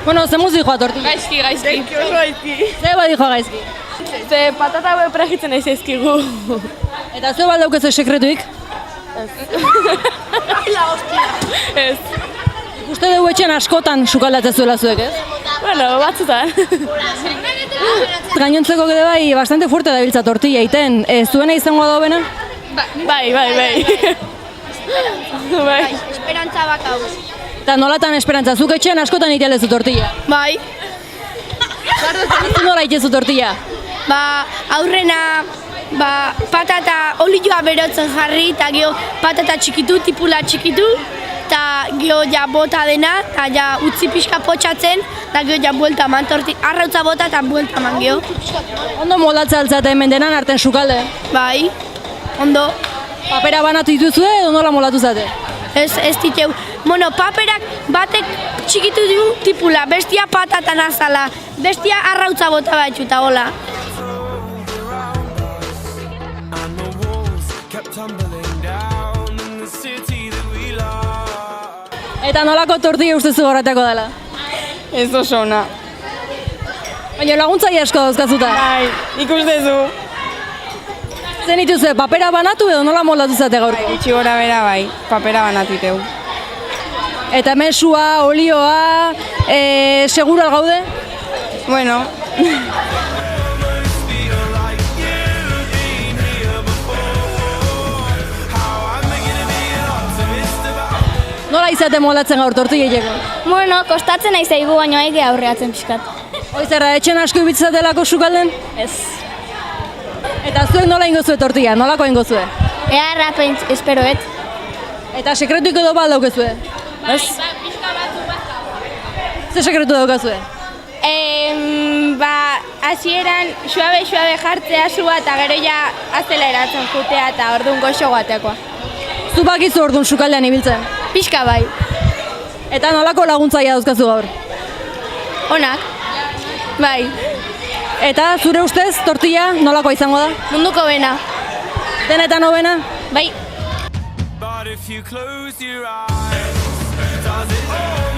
Bueno, ze muzi joa tortilla? Gaizki, gaizki. Ze badi joa gaizki? Ze patata hau pregitzen ez ezkigu. Eta ze baldaukezu sekretuik? Ez. Uste dugu etxen askotan sukaldatzen zuela zuek, ez? Bueno, batzutan. Gainontzeko gede bai, bastante fuerte dabiltza tortilla iten. Zuena izango da bena? Bai. Bai. Esperantza bakau. Eta nolatan esperantza, zuk etxean askotan itelezu tortilla? Bai. Zu nola itezu tortilla? Aurrena, patata olioa berotzen jarri, eta gero patata txikitu, tipula txikitu, eta gero ja bota dena, eta ja utzi pixka potxatzen, eta gero ja buelta eman, arrautza bota eta buelta eman gero. Ondo moldatza altzate hemen denan arten sukalde? Bai, ondo. Papera banatu dituzue edo nola molatu zate? Ez diteu. Bueno, paperak batek txikitu du tipula, bestia patatan azala, bestia arrautza bota batxuta, hola. Eta nolako tortilla ustezu horretako dela? Ez oso ona. Baina laguntzaile asko dauzkazuta. Bai, ikustezu. Zen dituzue, papera banatu edo nola moldatu zate gaurko? Itxi gora bera bai, papera banatu iteu. Eta mesua, olioa, seguro algaude? Bueno. Nola izate moldatzen gaur tortilla hileko? Bueno, kostatzen nahi zaigu, baina ege aurreatzen pixkat. Oizerra, etxen asko ibitzatelako sukalden? Ez. Eta zuek nola ingozue tortilla, nolako ingozue? Ea rapen esperoet. Eta sekretuik edo bal daukezue? Ez. Ze sekretu daukazue? Hasieran suabe jartzea sua eta gero ja azeleratzen jutea eta orduan goxo guatekoa. Zu bakizu orduan sukaldean ibiltzen? Pixka bai. Eta nolako laguntzaia dauzkazu gaur? Onak. Bai. Eta zure ustez tortilla nolakoa izango da? Munduko bena. Denetan hobena? Bai. But if you close your eyes, does it all